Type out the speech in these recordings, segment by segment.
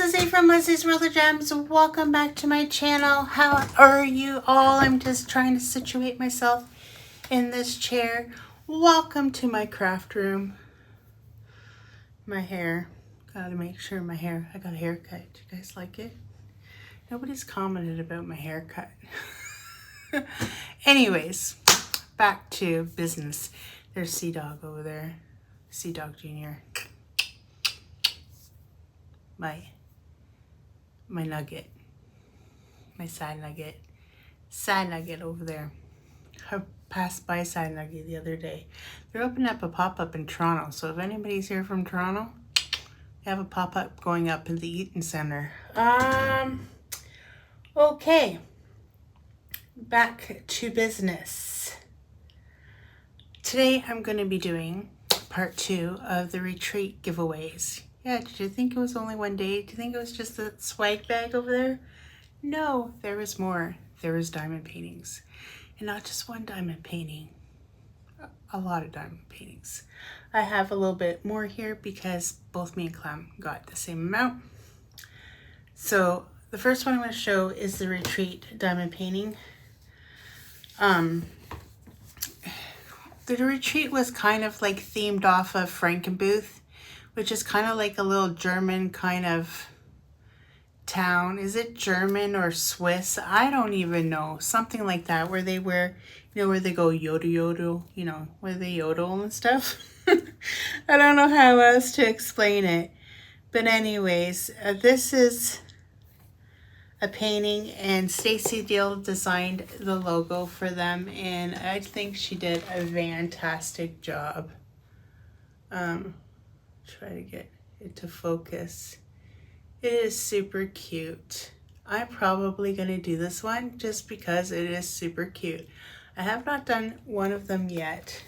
Lizzie from Lizzie's World of Gems. Welcome back to my channel. How are you all? I'm just trying to situate myself in this chair. Welcome to my craft room. My hair. Gotta make sure my hair, I got a haircut. Do you guys like it? Nobody's commented about my haircut. Anyways, back to business. There's Sea Dog over there. Sea Dog Jr. My nugget. My side nugget over there. I passed by Side Nugget the other day. They're opening up a pop-up in Toronto, so if anybody's here from Toronto, they have a pop-up going up in the Eaton Center. Okay, back to business. Today I'm going to be doing part 2 of the retreat giveaways. Yeah, did you think it was only one day? Do you think it was just a swag bag over there? No, there was more. There was diamond paintings. And not just one diamond painting. A lot of diamond paintings. I have a little bit more here because both me and Clem got the same amount. So the first one I'm going to show is the retreat diamond painting. The retreat was kind of like themed off of Frankenbooth, which is kind of like a little German kind of town. Is it German or Swiss? I don't even know. Something like that, where they wear, you know, where they go yodel yodel, you know, where they yodel and stuff. I don't know how else to explain it. But anyways, this is a painting, and Stacy Deal designed the logo for them, and I think she did a fantastic job. Try to get it to focus. It is super cute. I'm probably going to do this one just because it is super cute. I have not done one of them yet,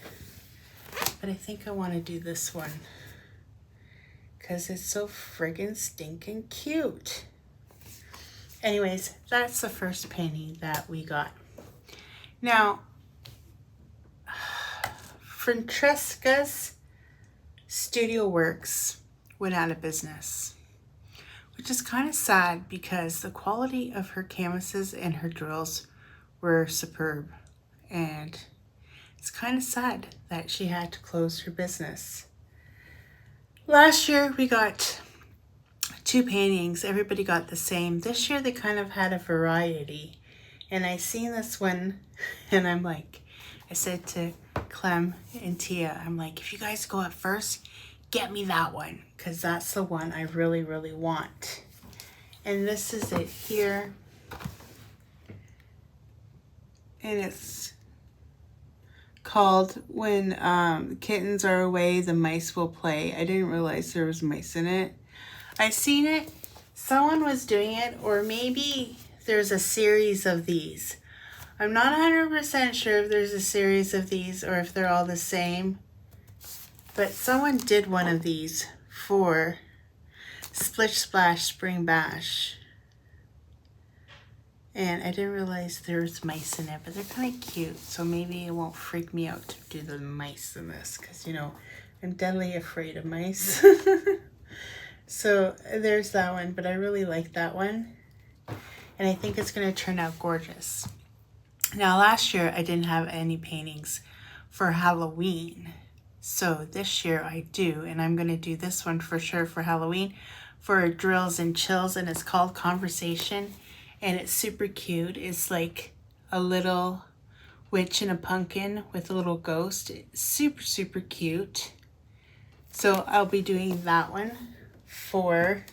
but I think I want to do this one because it's so friggin' stinking cute. Anyways, that's the first painting that we got. Now, Francesca's Studio Works went out of business, which is kind of sad because the quality of her canvases and her drills were superb, and it's kind of sad that she had to close her business. Last year we got 2 paintings. Everybody got the same. This year they kind of had a variety, and I seen this one and I'm like, I said to Clem and Tia, I'm like, if you guys go up first, get me that one, because that's the one I really, really want. And this is it here. And it's called When Kittens Are Away, the Mice Will Play. I didn't realize there was mice in it. I seen it. Someone was doing it, or maybe there's a series of these. I'm not 100% sure if there's a series of these or if they're all the same. But someone did one of these for Splish Splash Spring Bash. And I didn't realize there was mice in it, but they're kind of cute. So maybe it won't freak me out to do the mice in this, because, you know, I'm deadly afraid of mice. So there's that one, but I really like that one. And I think it's going to turn out gorgeous. Now, last year I didn't have any paintings for Halloween. So this year I do, and I'm going to do this one for sure for Halloween for Drills and Chills, and it's called Conversation, and it's super cute. It's like a little witch and a pumpkin with a little ghost. It's super, super cute. So I'll be doing that one for,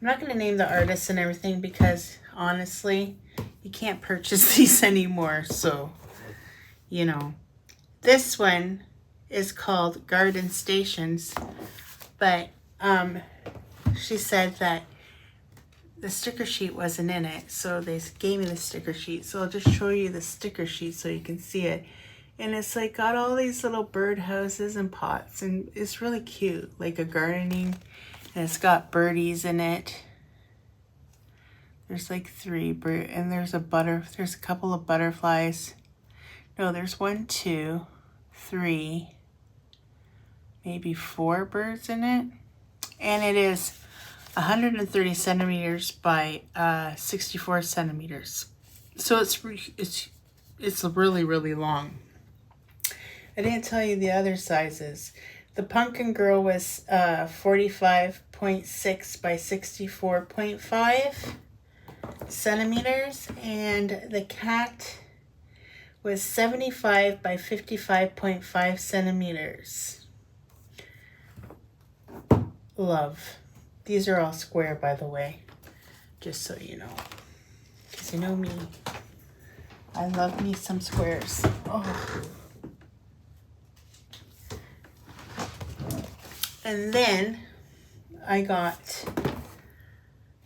I'm not going to name the artist and everything because honestly, you can't purchase these anymore. So, you know, this one is called Garden Stations, but she said that the sticker sheet wasn't in it, so they gave me the sticker sheet. So I'll just show you the sticker sheet so you can see it. And it's like got all these little bird houses and pots, and it's really cute, like a gardening, and it's got birdies in it. There's like 3 birds, and there's a couple of butterflies. No, there's 1, 2, 3, maybe 4 birds in it. And it is 130 centimeters by 64 centimeters. So it's really, really long. I didn't tell you the other sizes. The pumpkin girl was 45.6 by 64.5 centimeters, and the cat was 75 by 55.5 centimeters. Love. These are all square, by the way, just so you know. Because you know me, I love me some squares. Oh. And then I got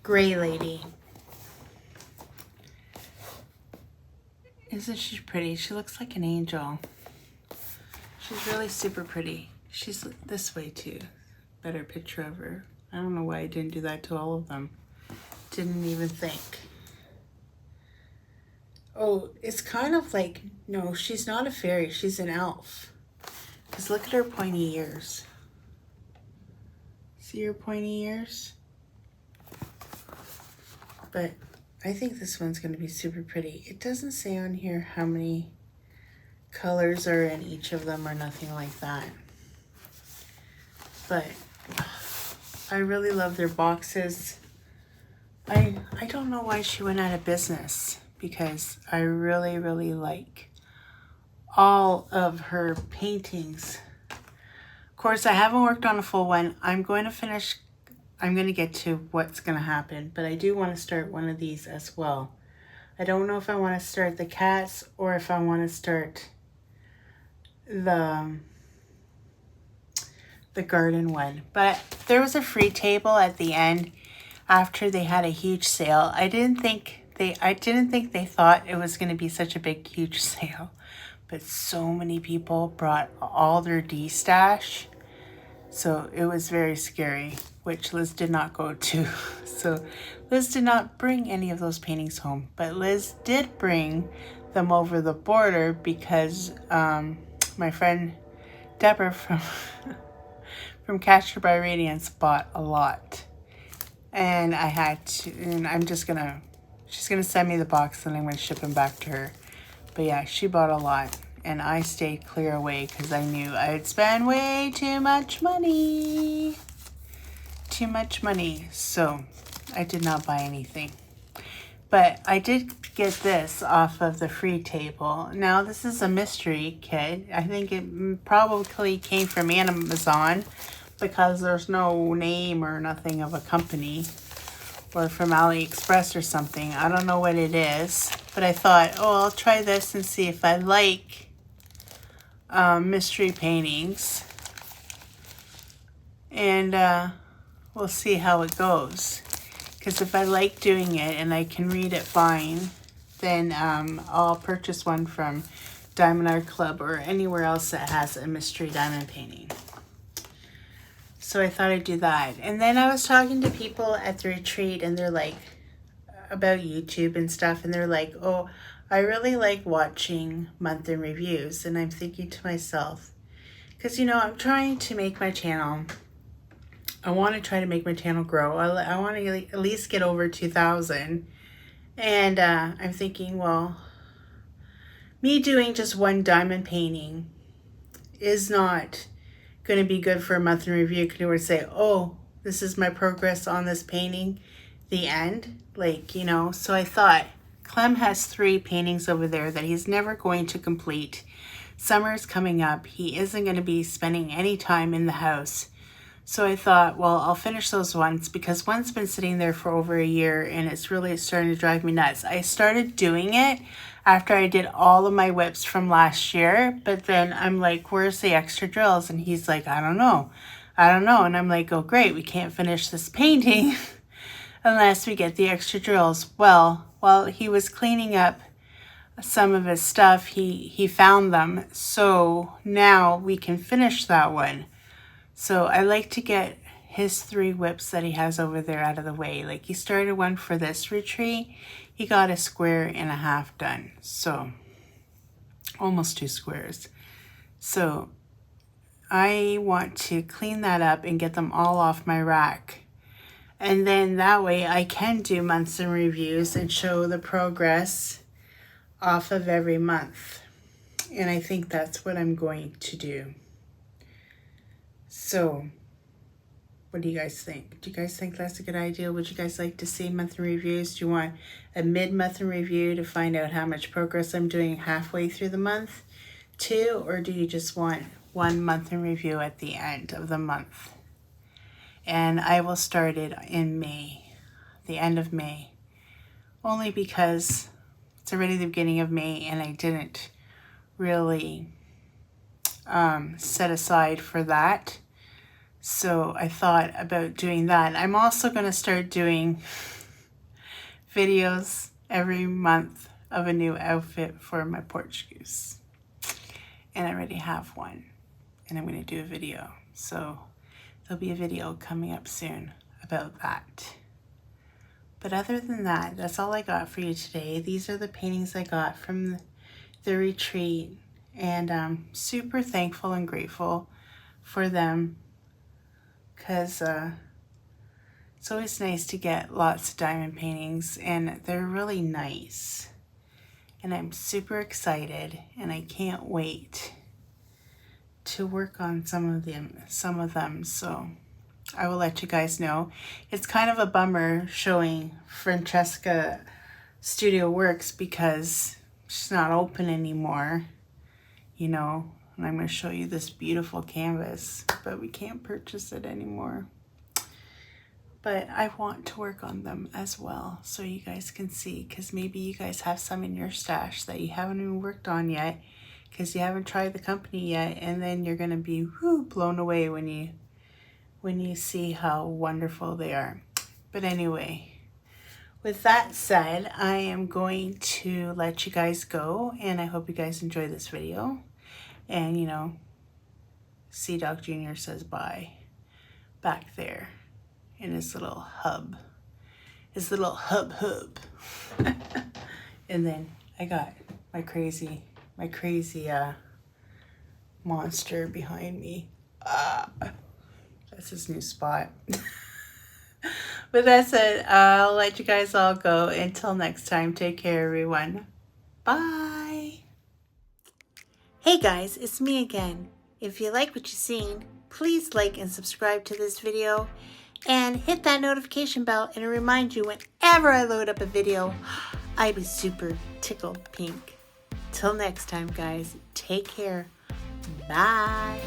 Gray Lady. Isn't she pretty? She looks like an angel. She's really super pretty. She's this way too. Better picture of her. I don't know why I didn't do that to all of them. Didn't even think. Oh, it's kind of like, no, she's not a fairy. She's an elf. Because look at her pointy ears. See her pointy ears? But I think this one's going to be super pretty. It doesn't say on here how many colors are in each of them or nothing like that. But I really love their boxes. I don't know why she went out of business, because I really, really like all of her paintings. Of course, I haven't worked on a full one. I'm going to get to what's going to happen, but I do want to start one of these as well. I don't know if I want to start the cats or if I want to start the garden one. But there was a free table at the end after they had a huge sale. I didn't think they thought it was going to be such a big, huge sale, but so many people brought all their D-stash. So it was very scary, which Liz did not go to. So Liz did not bring any of those paintings home, but Liz did bring them over the border because my friend Deborah from Captured by Radiance bought a lot. And I had to, and she's gonna send me the box and I'm gonna ship them back to her. But yeah, she bought a lot. And I stayed clear away because I knew I'd spend way too much money. Too much money. So I did not buy anything. But I did get this off of the free table. Now this is a mystery kit. I think it probably came from Amazon because there's no name or nothing of a company. Or from AliExpress or something. I don't know what it is. But I thought, oh, I'll try this and see if I like mystery paintings, and we'll see how it goes, because if I like doing it and I can read it fine, then I'll purchase one from Diamond Art Club or anywhere else that has a mystery diamond painting. So I thought I'd do that. And then I was talking to people at the retreat, and they're like, about YouTube and stuff, and they're like, oh, I really like watching month in reviews. And I'm thinking to myself, because, you know, I'm trying to make my channel, I want to try to make my channel grow. I want to at least get over 2,000. And I'm thinking, well, me doing just one diamond painting is not going to be good for a month in review. Can you say, oh, this is my progress on this painting, the end? Like, you know, so I thought, Clem has 3 paintings over there that he's never going to complete. Summer's coming up. He isn't going to be spending any time in the house. So I thought, well, I'll finish those ones, because one's been sitting there for over a year and it's really starting to drive me nuts. I started doing it after I did all of my whips from last year, but then I'm like, where's the extra drills? And he's like, I don't know. And I'm like, oh, great, we can't finish this painting unless we get the extra drills. Well, while he was cleaning up some of his stuff, he found them. So now we can finish that one. So I like to get his 3 whips that he has over there out of the way. Like, he started one for this retreat. He got a square and a half done. So almost 2 squares. So I want to clean that up and get them all off my rack. And then that way I can do months in reviews and show the progress off of every month. And I think that's what I'm going to do. So, what do you guys think? Do you guys think that's a good idea? Would you guys like to see monthly reviews? Do you want a mid-month in review to find out how much progress I'm doing halfway through the month too? Or do you just want 1 month in review at the end of the month? And I will start it in May, the end of May. Only because it's already the beginning of May and I didn't really set aside for that. So I thought about doing that. I'm also going to start doing videos every month of a new outfit for my porch goose. And I already have one. And I'm going to do a video. So there'll be a video coming up soon about that. But other than that, that's all I got for you today. These are the paintings I got from the retreat. And I'm super thankful and grateful for them. Because it's always nice to get lots of diamond paintings, and they're really nice. And I'm super excited, and I can't wait to work on some of them. So I will let you guys know. It's kind of a bummer showing Francesca Studio Works because she's not open anymore, you know. And I'm going to show you this beautiful canvas, but we can't purchase it anymore. But I want to work on them as well so you guys can see, because maybe you guys have some in your stash that you haven't even worked on yet because you haven't tried the company yet, and then you're going to be blown away when you see how wonderful they are. But anyway, with that said, I am going to let you guys go, and I hope you guys enjoy this video. And, you know, Sea Dog Jr. says bye back there in his little hub. His little hub. And then I got my crazy monster behind me. That's his new spot. But that's it. I'll let you guys all go. Until next time, take care, everyone. Bye. Hey guys, it's me again. If you like what you've seen, please like and subscribe to this video and hit that notification bell, and it'll remind you whenever I load up a video. I'd be super tickled pink. Till next time, guys, take care. Bye.